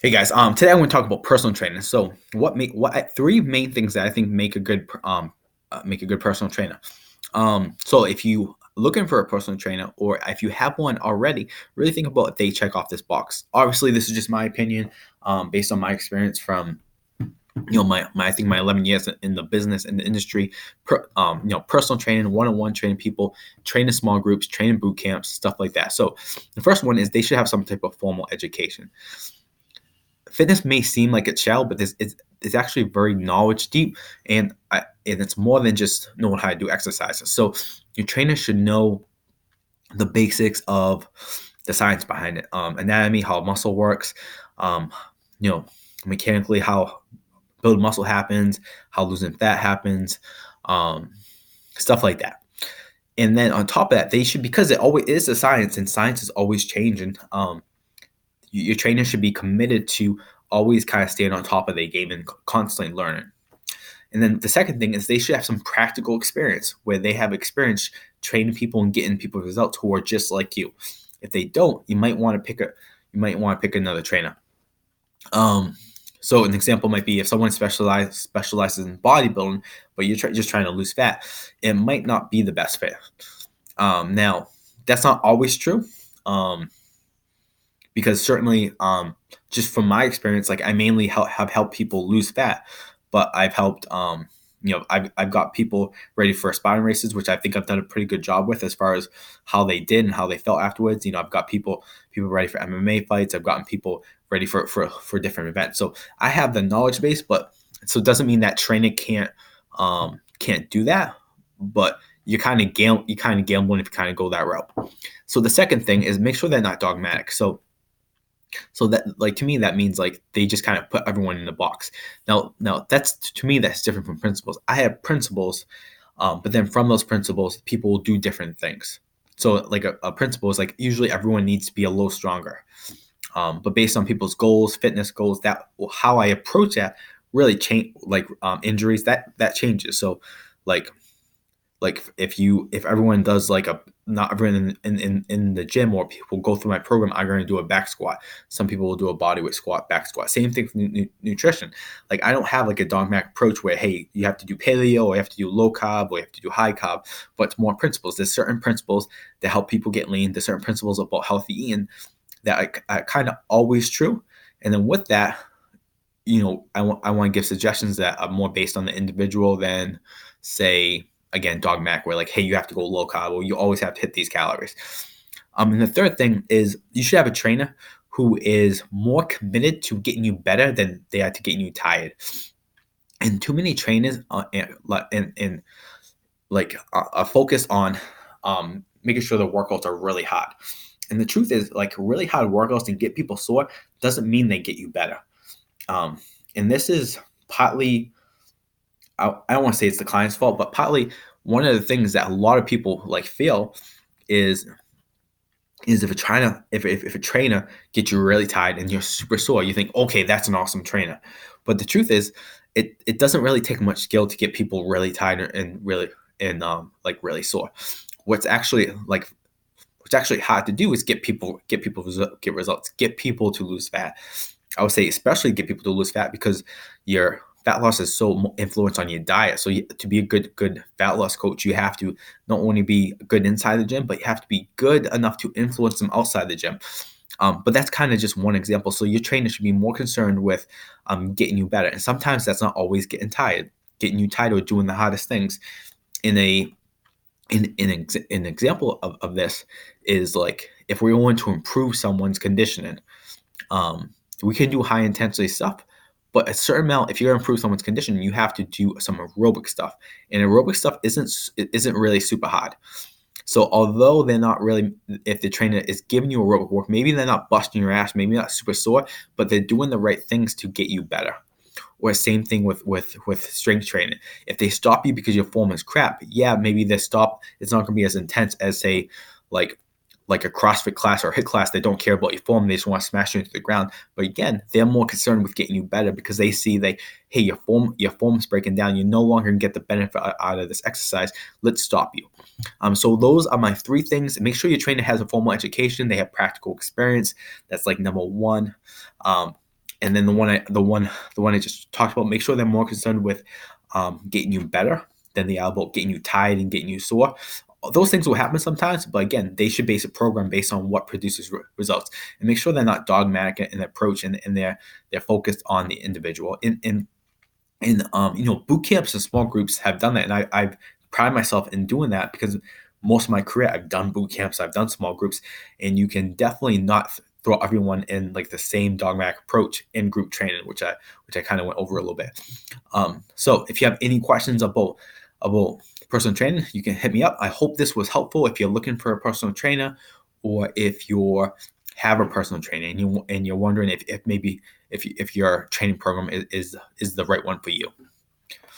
Hey guys, today I want to talk about personal training. So, three main things that I think make a good personal trainer. So if you looking for a personal trainer or if you have one already, really think about if they check off this box. Obviously, this is just my opinion, based on my experience from my I think my 11 years in the business and the industry. Personal training, one-on-one training people, training small groups, training boot camps, stuff like that. So the first one is they should have some type of formal education. Fitness may seem like it's shallow, but it's actually very knowledge deep, and it's more than just knowing how to do exercises. So your trainer should know the basics of the science behind it, anatomy, how muscle works, um, you know, mechanically how build muscle happens, how losing fat happens, um, stuff like that. And then on top of that, they should, because it always is a science, and science is always changing. Your trainer should be committed to always kind of staying on top of their game and constantly learning. And then the second thing is they should have some practical experience where they have experience training people and getting people results who are just like you. If they don't, you might want to pick another trainer. Um, so an example might be if someone specializes in bodybuilding, but you're just trying to lose fat, it might not be the best fit. Now that's not always true. Um, because certainly, just from my experience, like I mainly have helped people lose fat, but I've helped, I've got people ready for aspiring races, which I think I've done a pretty good job with as far as how they did and how they felt afterwards. I've got people ready for MMA fights. I've gotten people ready for different events. So I have the knowledge base, but so it doesn't mean that training can't do that, but you kind of gambling if you kind of go that route. So the second thing is make sure they're not dogmatic. So that, like, to me that means like they just kind of put everyone in the box. Now that's, to me, that's different from principles. I have principles, but then from those principles people will do different things. So like a principle is like usually everyone needs to be a little stronger, but based on people's goals, fitness goals, that how I approach that really change. Like, injuries, that changes. So like if everyone does like a not everyone in the gym or people go through my program are going to do a back squat. Some people will do a bodyweight squat, back squat. Same thing for nutrition. Like I don't have like a dogmatic approach where, hey, you have to do paleo or you have to do low carb or you have to do high carb, but it's more principles. There's certain principles that help people get lean. There's certain principles about healthy eating that are kind of always true. And then with that, I want to give suggestions that are more based on the individual than, say, again, dogmatic, where like, hey, you have to go low carb or you always have to hit these calories. And the third thing is you should have a trainer who is more committed to getting you better than they are to getting you tired. And too many trainers are focused on making sure the workouts are really hard. And the truth is, like, really hard workouts and get people sore doesn't mean they get you better. And this is partly, I don't want to say it's the client's fault, but partly one of the things that a lot of people like feel is if a trainer gets you really tired and you're super sore, you think, okay, that's an awesome trainer. But the truth is, it doesn't really take much skill to get people really tired and really sore. What's actually hard to do is get results, get people to lose fat. I would say especially get people to lose fat because your fat loss is so influenced on your diet. So to be a good fat loss coach, you have to not only be good inside the gym, but you have to be good enough to influence them outside the gym. But that's kind of just one example. So your trainer should be more concerned with getting you better. And sometimes that's not always getting you tired or doing the hardest things. An example of this is like if we want to improve someone's conditioning, we can do high intensity stuff, but a certain amount, if you're gonna improve someone's condition, you have to do some aerobic stuff. And aerobic stuff isn't really super hard. So although they're not really, if the trainer is giving you aerobic work, maybe they're not busting your ass, maybe not super sore, but they're doing the right things to get you better. Or same thing with strength training. If they stop you because your form is crap, yeah, maybe they stop. It's not gonna be as intense as, say, like a CrossFit class or HIIT class. They don't care about your form. They just want to smash you into the ground. But again, they're more concerned with getting you better because they see hey, your form is breaking down. You no longer can get the benefit out of this exercise. Let's stop you. So those are my three things. Make sure your trainer has a formal education. They have practical experience. That's like number one. And then the one I just talked about, make sure they're more concerned with getting you better than they are about getting you tired and getting you sore. Those things will happen sometimes, but again, they should base a program based on what produces results, and make sure they're not dogmatic in their approach, and they're focused on the individual. Boot camps and small groups have done that, and I've pride myself in doing that because most of my career I've done boot camps, I've done small groups, and you can definitely not throw everyone in like the same dogmatic approach in group training, which I kind of went over a little bit. So if you have any questions about personal training, you can hit me up. I hope this was helpful if you're looking for a personal trainer, or if you're have a personal trainer and you're wondering if maybe if your training program is the right one for you.